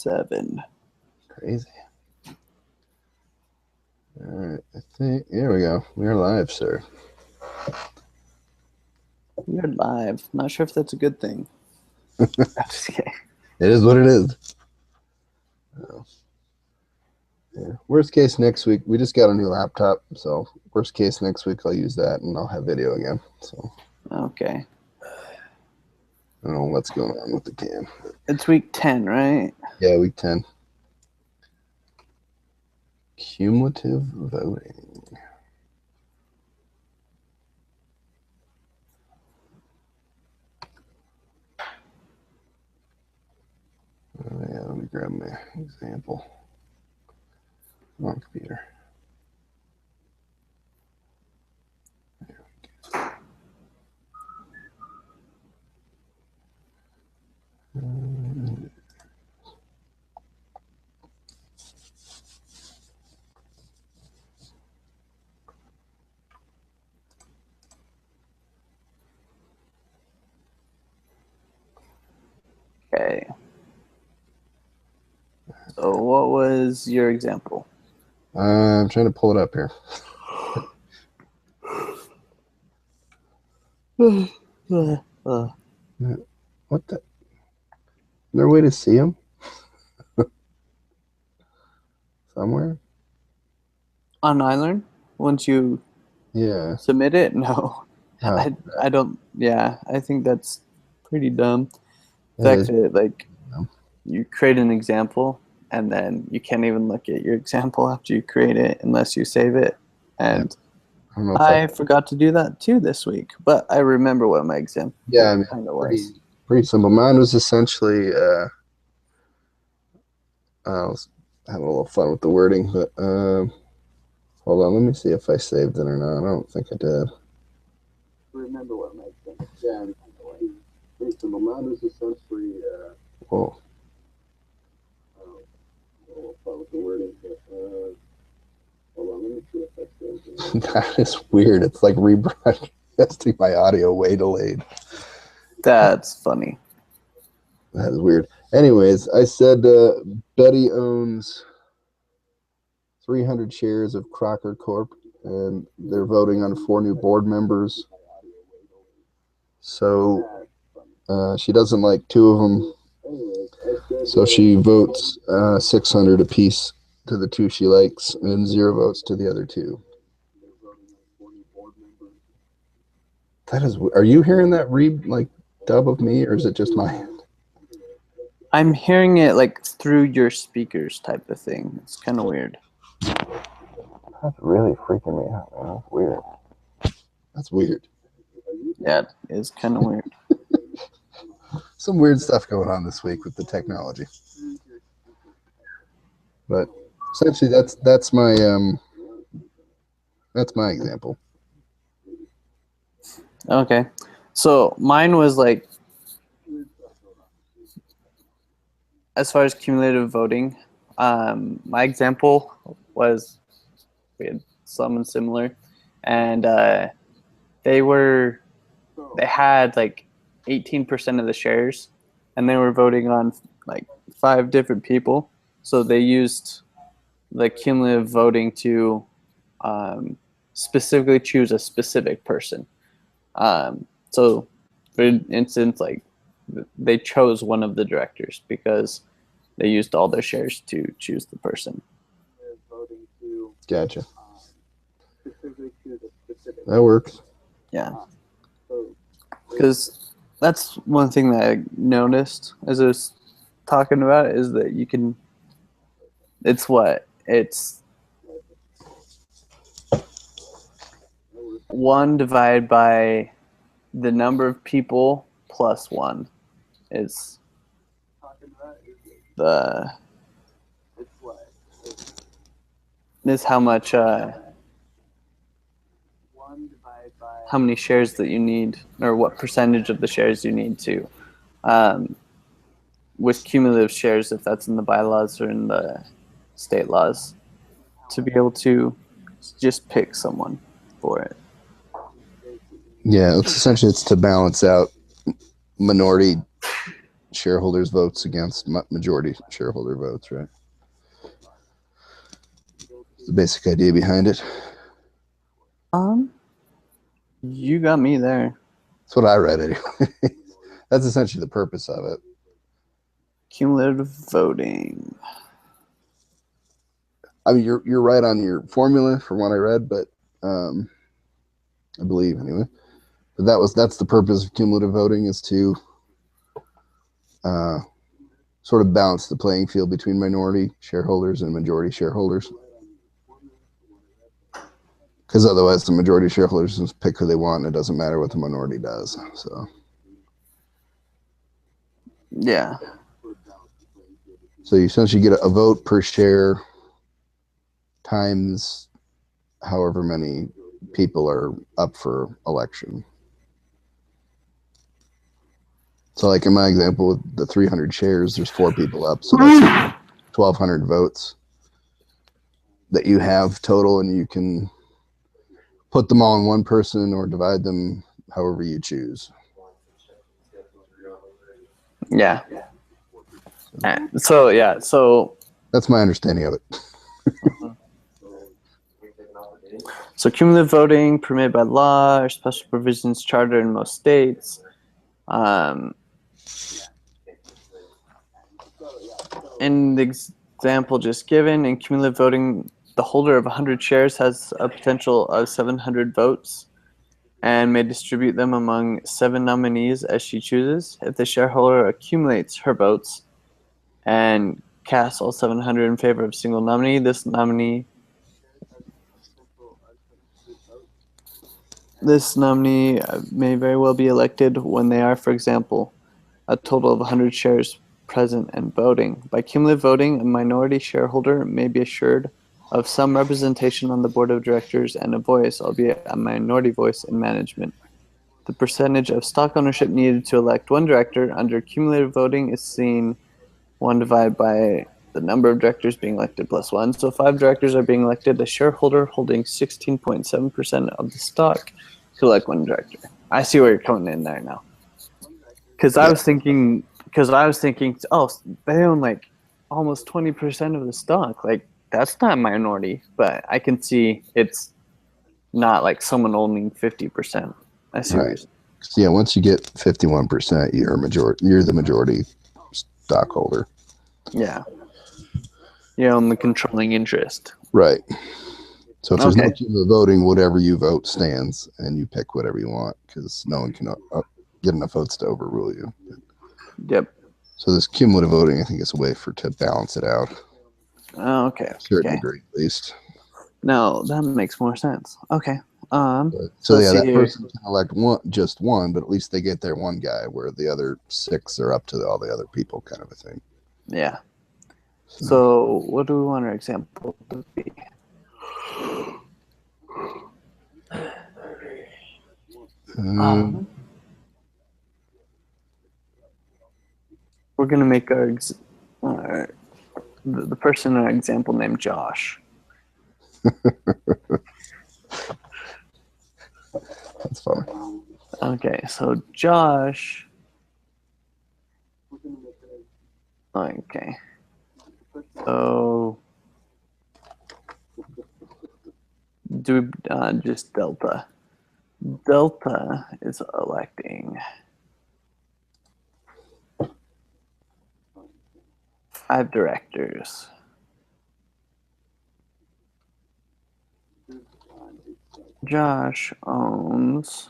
7. Crazy. All right, I think here we go. We are live, sir. We're live. Not sure if that's a good thing. I'm just kidding. It is what it is. Yeah. Worst case next week, we just got a new laptop, so worst case next week I'll use that and I'll have video again. So Okay. I don't know what's going on with the cam. It's week 10, right? Yeah, week 10. Cumulative voting. Oh, yeah, let me grab my example. Come on, computer. Okay. So what was your example? I'm trying to pull it up here. What the? Is there a way to see them? Somewhere? On iLearn? Once you submit it? No. Oh, I don't. Yeah, I think that's pretty dumb. The that fact is that, like, dumb. you create an example and then you can't even look at your example after you create it unless you save it. And I don't know if I forgot to do that too this week, but I remember what my example kind of was. Pretty simple. Mine was essentially, I was having a little fun with the wording, but hold on, let me see if I saved it or not. I don't think I did. Remember what my example? Yeah, pretty simple. Mine was essentially, whoa. A little fun with the wording, but hold on, let me see if I saved it. That is weird. It's like rebroadcasting my audio way delayed. That's funny. That is weird. Anyways, I said Betty owns 300 shares of Crocker Corp, and they're voting on 4 new board members. So she doesn't like 2 of them. So she votes 600 apiece to the 2 she likes, and 0 votes to the other 2. That is. Are you hearing that dub of me, or is it just mine? I'm hearing it like through your speakers type of thing. It's kind of weird. That's really freaking me out, man. That's weird. That's weird. Yeah, it is kind of weird. Some weird stuff going on this week with the technology. But essentially, that's my example. Okay, so mine was like, as far as cumulative voting, my example was, we had someone similar, and they had like 18% of the shares, and they were voting on like 5 different people. So they used the cumulative voting to specifically choose a specific person. So for instance, like, they chose one of the directors because they used all their shares to choose the person. Gotcha. That works. Yeah. Because that's one thing that I noticed as I was talking about it, is that you can, it's 1 divided by the number of people plus 1 is how much how many shares that you need, or what percentage of the shares you need to with cumulative shares, if that's in the bylaws or in the state laws, to be able to just pick someone for it. Yeah, it's essentially to balance out minority shareholders' votes against majority shareholder votes, right? It's the basic idea behind it. You got me there. That's what I read anyway. That's essentially the purpose of it. Cumulative voting. I mean, you're right on your formula from what I read, but I believe anyway. But that's the purpose of cumulative voting, is to sort of balance the playing field between minority shareholders and majority shareholders. Because otherwise, the majority shareholders just pick who they want, and it doesn't matter what the minority does. So yeah. So you essentially get a vote per share times however many people are up for election. So like in my example with the 300 shares, there's 4 people up, so that's 1,200 votes that you have total, and you can put them all in one person or divide them however you choose. Yeah. So that's my understanding of it. So cumulative voting permitted by law or special provisions chartered in most states. In the example just given, in cumulative voting, the holder of 100 shares has a potential of 700 votes and may distribute them among 7 nominees as she chooses. If the shareholder accumulates her votes and casts all 700 in favor of a single nominee, this nominee may very well be elected when they are, for example, a total of 100 shares present and voting. By cumulative voting, a minority shareholder may be assured of some representation on the board of directors and a voice, albeit a minority voice, in management. The percentage of stock ownership needed to elect one director under cumulative voting is seen 1 divided by the number of directors being elected plus 1. So 5 directors are being elected. A shareholder holding 16.7% of the stock to elect 1 director. I see where you're coming in there now. Because I was thinking, oh, they own like almost 20% of the stock. Like, that's not a minority. But I can see it's not like someone owning 50%. I see what you're saying. Yeah, once you get 51%, you're the majority stockholder. Yeah. You own the controlling interest. Right. So if there's no cumulative voting, whatever you vote stands, and you pick whatever you want, because no one can get enough votes to overrule you. Yep. So this cumulative voting, I think, is a way to balance it out. Oh, okay. To a certain degree, at least. No, that makes more sense. Okay. So yeah, that person can elect just one, but at least they get their one guy, where the other 6 are up to all the other people, kind of a thing. Yeah. So what do we want our example to be? We're gonna make the person in our example named Josh. That's funny. Okay, so Josh. Okay. So do just Delta. Delta is electing 5 directors. Josh owns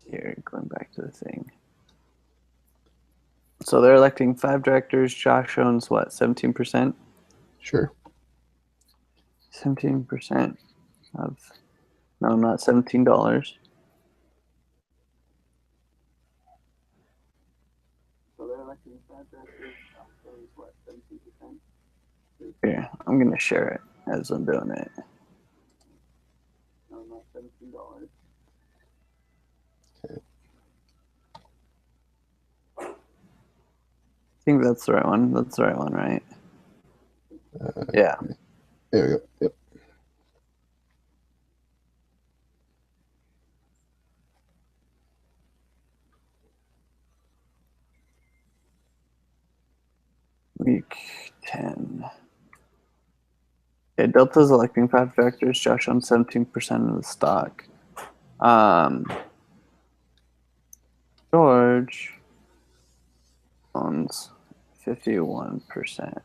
here, going back to the thing. So they're electing 5 directors. Josh owns what, 17%? Sure. 17% of, no, not $17. So they're electing 5 directors. Josh owns what, 17%? Here, I'm going to share it as I'm doing it. No, not $17. Okay. I think that's the right one. That's the right one, right? Yeah. There we go. Yep. Week 10. Yeah, Delta's electing 5 directors. Josh owns 17% of the stock. George owns 51%.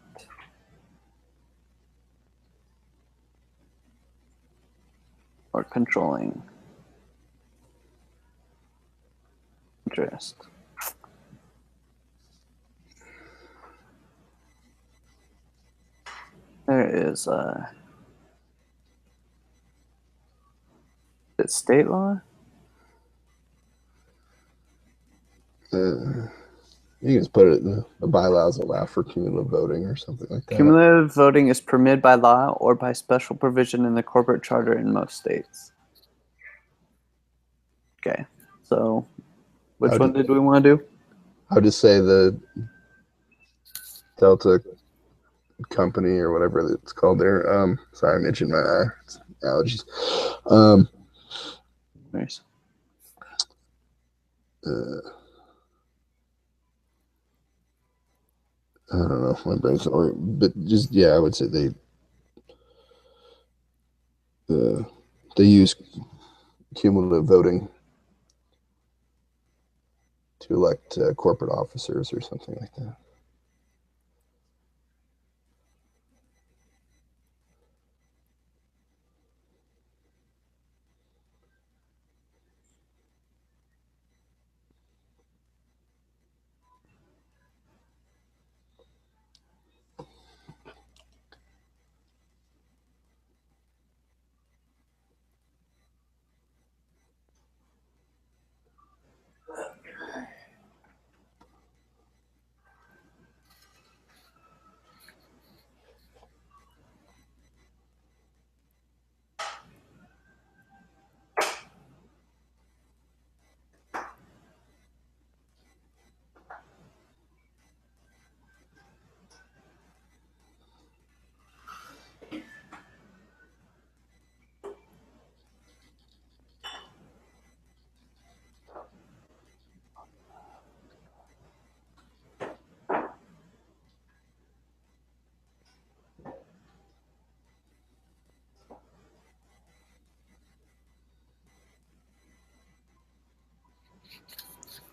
Or controlling interest. There is it's state law? You can just put it in the bylaws allow for cumulative voting or something like that. Cumulative voting is permitted by law or by special provision in the corporate charter in most states. Okay, so which one did we want to do? I would just say the Delta company or whatever it's called there. Sorry, I mentioned my allergies. Nice. I don't know if my brain's not working, but just yeah, I would say they use cumulative voting to elect corporate officers or something like that.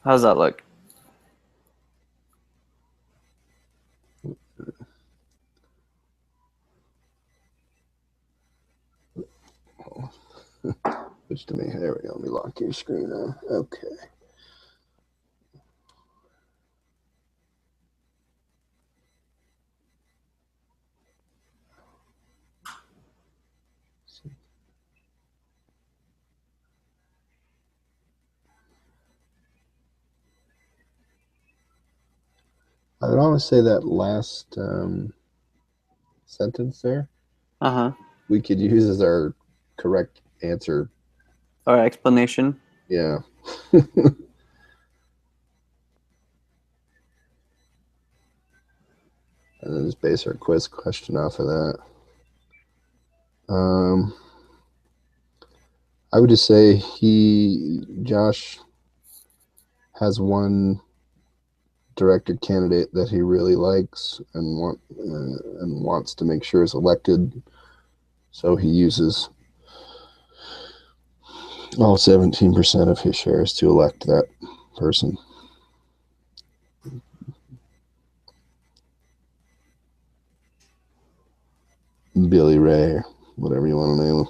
How's that look? Which to me, there we go. Let me lock your screen now. Okay. I would always say that last sentence there, we could use as our correct answer. Or explanation. Yeah. And then just base our quiz question off of that. I would just say Josh has one directed candidate that he really likes and wants to make sure is elected. So he uses all 17% of his shares to elect that person. Billy Ray, or whatever you want to name him.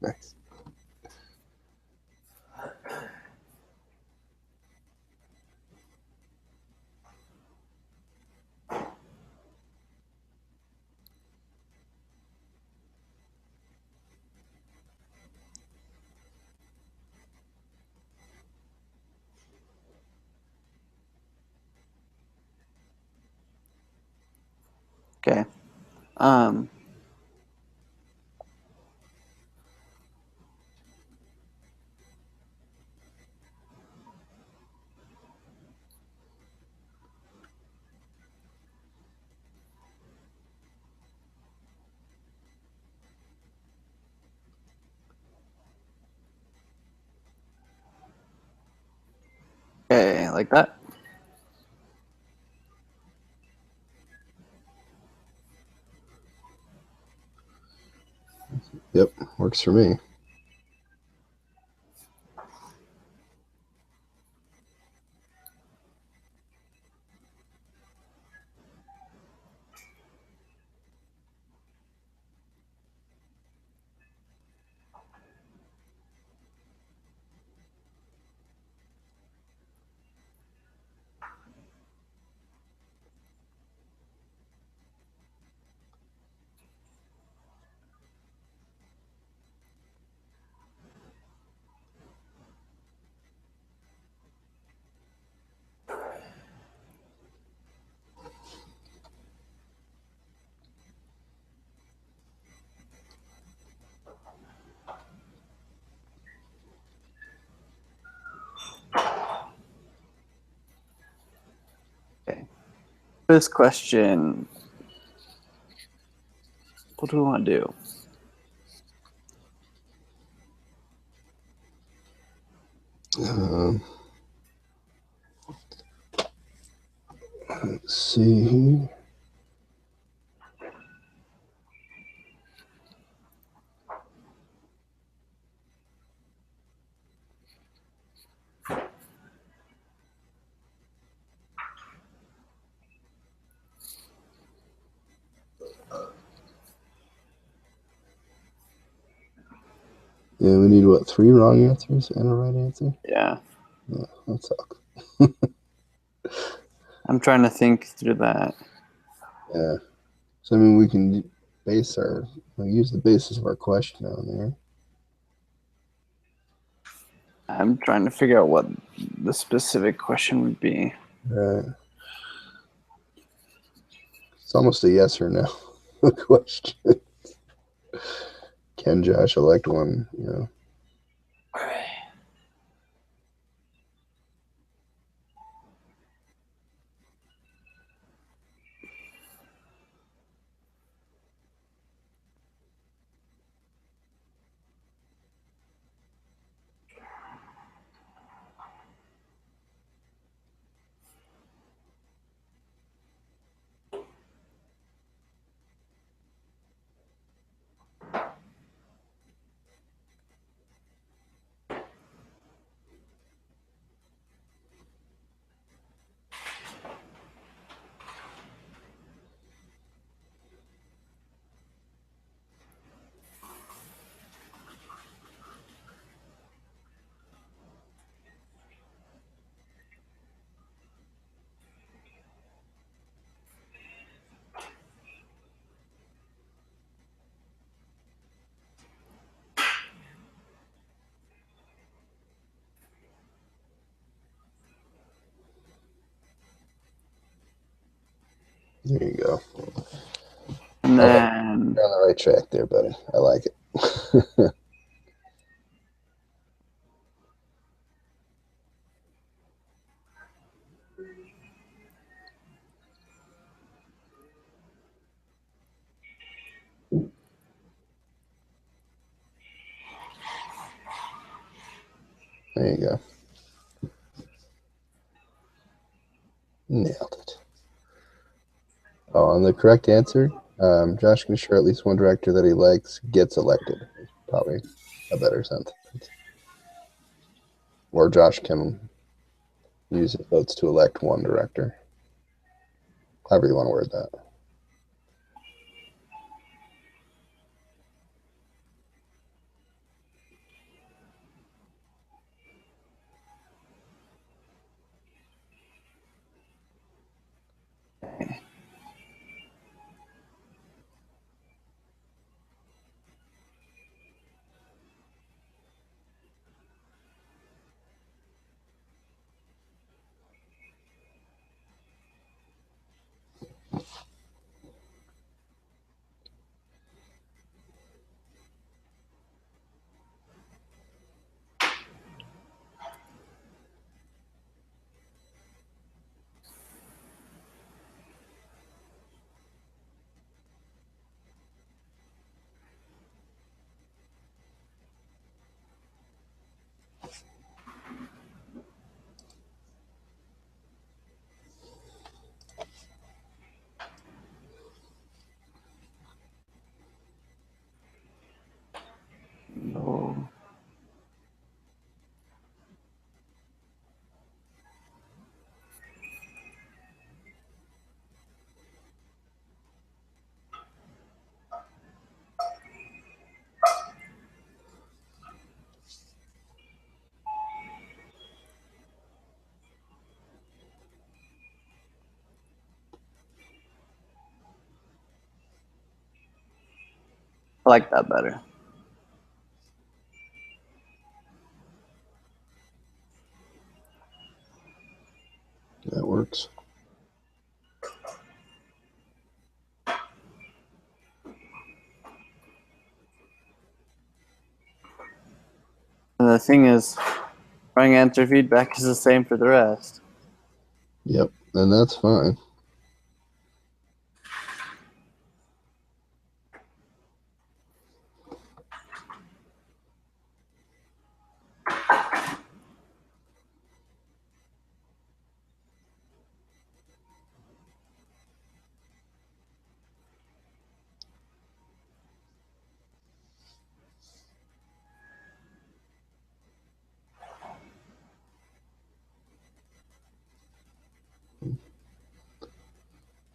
Nice. Okay. Okay, like that. Yep, works for me. Okay. This question. What do we want to do? Let's see. Yeah, we need what, 3 wrong answers and a right answer? Yeah. Oh, that sucks. I'm trying to think through that. Yeah. So I mean, we can use the basis of our question on there. I'm trying to figure out what the specific question would be. Right. It's almost a yes or no question. Can Josh elect one? You know. There you go. And then You're on the right track there, buddy. I like it. There you go. Nailed it. Oh, and the correct answer, Josh can assure at least one director that he likes gets elected. Probably a better sentence. Or Josh can use his votes to elect one director. However you want to word that. I like that better. That works. And the thing is, wrong answer feedback is the same for the rest. Yep, and that's fine.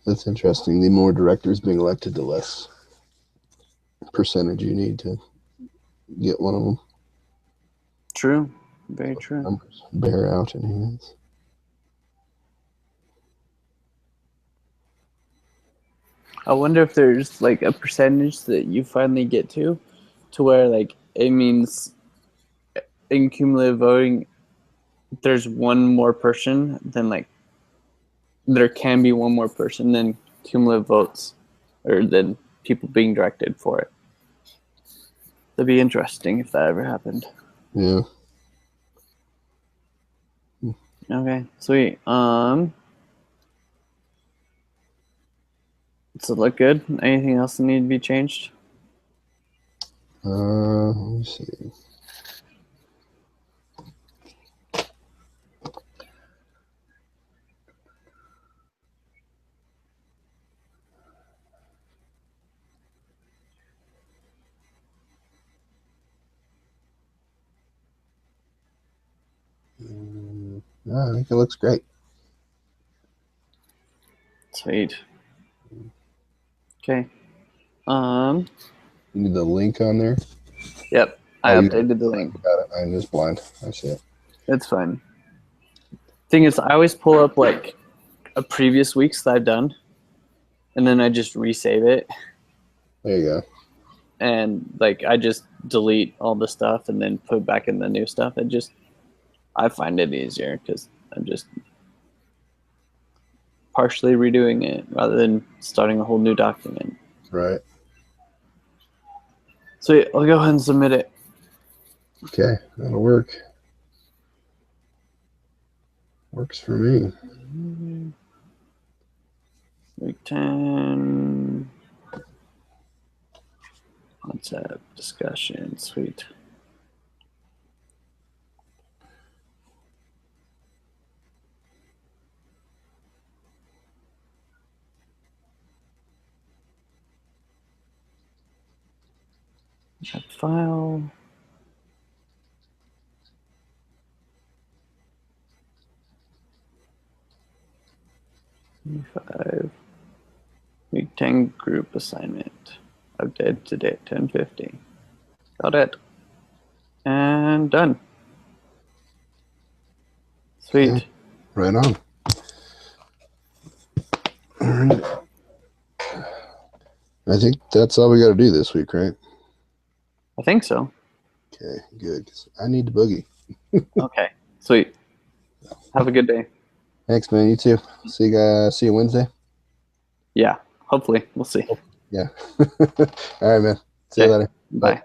That's interesting. The more directors being elected, the less percentage you need to get one of them. True. Very true. Numbers bear out anyways. I wonder if there's like a percentage that you finally get to where like it means in cumulative voting there's one more person than like there can be one more person than cumulative votes or than people being directed for it. That'd be interesting if that ever happened. Yeah. Okay, sweet. Does it look good? Anything else that need to be changed? Let me see. No, I think it looks great. Sweet. Okay. You need the link on there? Yep. I updated the link. Got it. I'm just blind. I see it. It's fine. Thing is, I always pull up like a previous week's that I've done, and then I just resave it. There you go. And like I just delete all the stuff and then put back in the new stuff. I find it easier because I'm just partially redoing it rather than starting a whole new document. Right. So yeah, I'll go ahead and submit it. Okay, that'll work. Works for me. Week 10. Concept discussion. Sweet. That file. Five. Week 10 group assignment. Update today at 10:50. Got it. And done. Sweet. Okay. Right on. All right. I think that's all we got to do this week, right? I think so. Okay, good. 'Cause I need to boogie. Okay. Sweet. Have a good day. Thanks, man. You too. See you guys. See you Wednesday. Yeah. Hopefully. We'll see. Yeah. All right, man. See you later. Bye.